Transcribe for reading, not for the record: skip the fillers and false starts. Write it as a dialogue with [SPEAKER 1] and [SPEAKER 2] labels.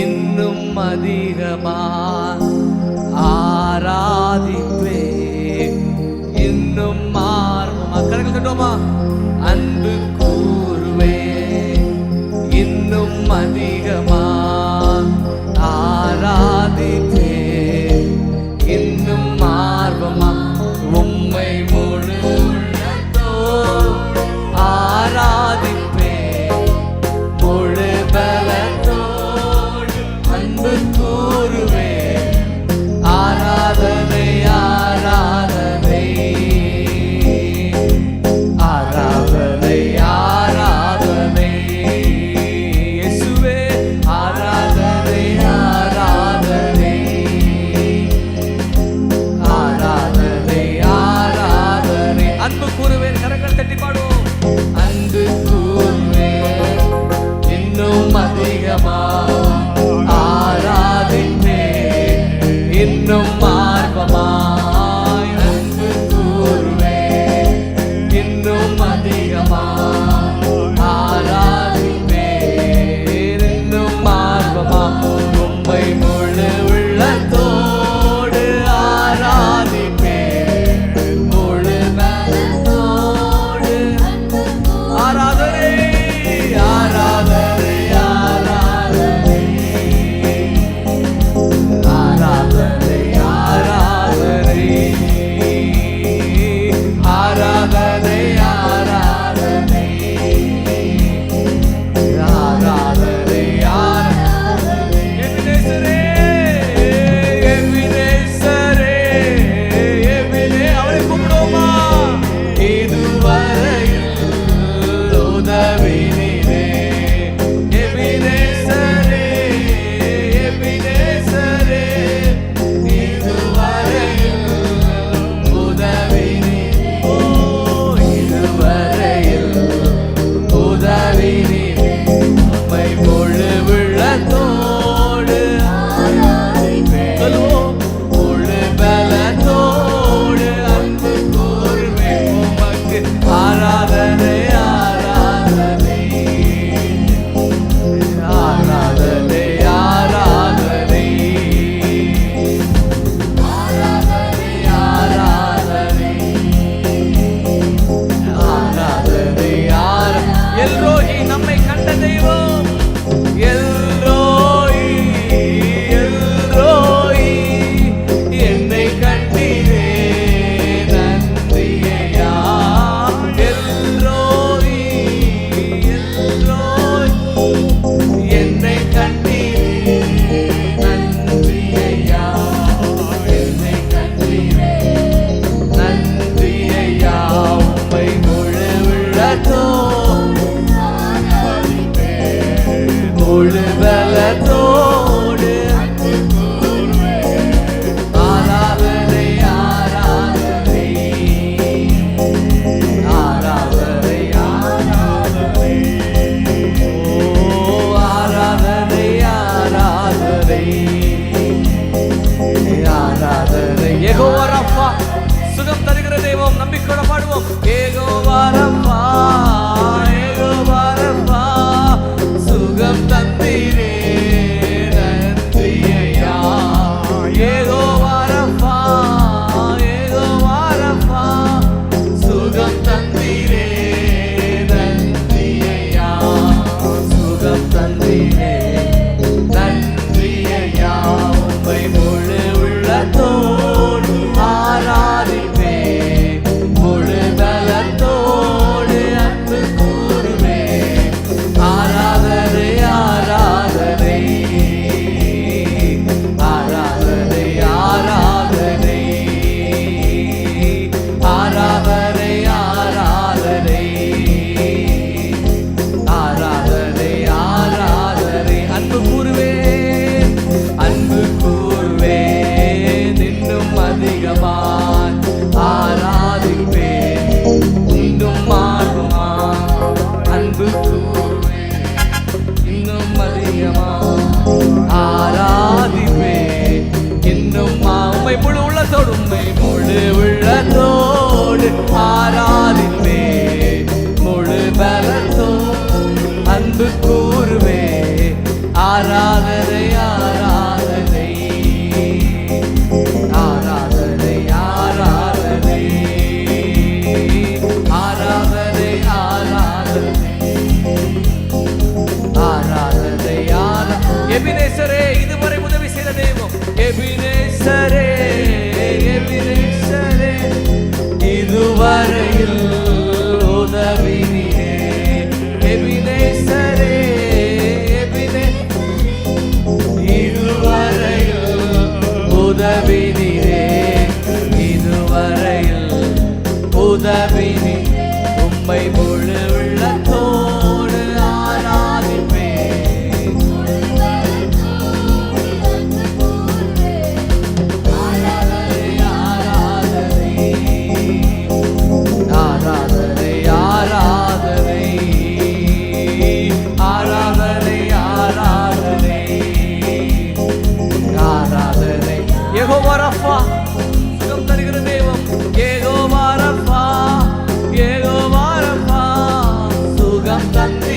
[SPEAKER 1] இன்னும் அதிகமா ஆராதிப்பே. இன்னும் கரங்கள் தட்டுவோமா? அன்பு கூறுவே. இன்னும் அதிகமா ஆராதிப்பே. இன்னும் ஆர்வமா உம்மை முழு உள்ளத்தோடு ஆராதிப்பே. முழு பலத்தோடு அன்பு கூறுவே. ஆராதனை ஆராதனை ஆராதனை ஆராதனை இயேசுவே. ஆராதனை ஆராதனை ஆராதனை ஆராதனை. அன்பு கூறுவேன். கரங்கள் தட்டி பாடுவோம். அன்பு கூறுவேன். இன்னும் அதிகமா ஆராதிப்பே. இன்னும் ஆர்வமாய் அன்பு கூறுவேன். இன்னும் அதிகமா ஆராதிப்பே. இன்னும் ஆர்வமா உம்மை முழு உள்ளத்தோடு ஆராதிப்பே. முழு பலத்தோடு ஆராதனை ஆராதனை ஆராதனை ஆராதனை ஆராதனை ஆராதனை ஆராதனை ஆராதனை ஆராதனை. எபினேசரே எபினேசரே எபினே அவரை கூப்பிடுவோமா? இதுவரையில் உதவினீரே. எபினேசரே எபினேசரே இதுவரையில் உதவினீரே. ஓ இதுவரையில் உதவினீரே. உம்மை முழு உள்ளத்தோடு ஆராதிப்பேன். சொல்லுவோம். முழு பலத்தோடு அன்பு கூறுவேன். உமக்கு ஆராதனை ஆராதனை ஆராதனை ஆராதனை ஆராதனை ஆராதனை ஆராதனை ஆராதனை. எல்ரோஹி நம்மை கண்ட தெய்வம். எல்ரோஹி எல்ரோஹி என்னை கண்டீரே நன்றி ஐயா. எல்ரோஹி எல்ரோஹி என்னை கண்டீரே நன்றி ஐயா. என்னை கண்டீரே நன்றி ஐயா. உம்மை முழு உள்ளத்தோடு ஆராதிப்பேன். முழு பலத்தோடு அன்பு கூறுவேன். ஆராதனை ஆராதனை ஆராதனை ஆராதனை. ஓ ஆராதனை ஆராதனை ஆராதனை. யெகோவா ரப்பா சுகம் தருகிற தெய்வம். நம்பிக்கையோட பாடுவோம். யெகோவா ரப்பா யெகோவா ரப்பா சுகம் தந்தீரே நன்றி ஐயா. யெகோவா ரப்பா யெகோவா ரப்பா சுகம் தந்தீரே நன்றி ஐயா. சுகம் தந்தீரே நன்றி ஐயா. உம்மை முழு உள்ளத்தோடு ஆராதிப்பே. முழு பலத்தோடு அன்பு கூறுவே. ஆராதனை ஆராதனை ஆராதனை ஆராதனை ஆராதனை ஆராதனை ஆராதனை ஆராதனை ஆராதனை ஆராதனை ஆராதனை ஆராதனை ஆராதனை ஆராதனை ஆராதனை எபினேசரே இதுவரை உதவி செய்த தெய்வம் எபினேசரே எபினேசரே இதுவரையில் உதவினீரே எபினேசரே இதுவரையில் உதவினீரே இதுவரையில் உதவினீ உம்மை முழு உள்ளத்தோடு ஆராதிப்பேன் ஆராதனை ஆராதனை ஆராதனை ஆராதனை ஆராதனை ஆராதனை யெகோவா ரஃபா சுகம் தருகிற தெய்வம் யெகோவா ரஃபா யெகோவா ரஃபா சுகம் தந்தே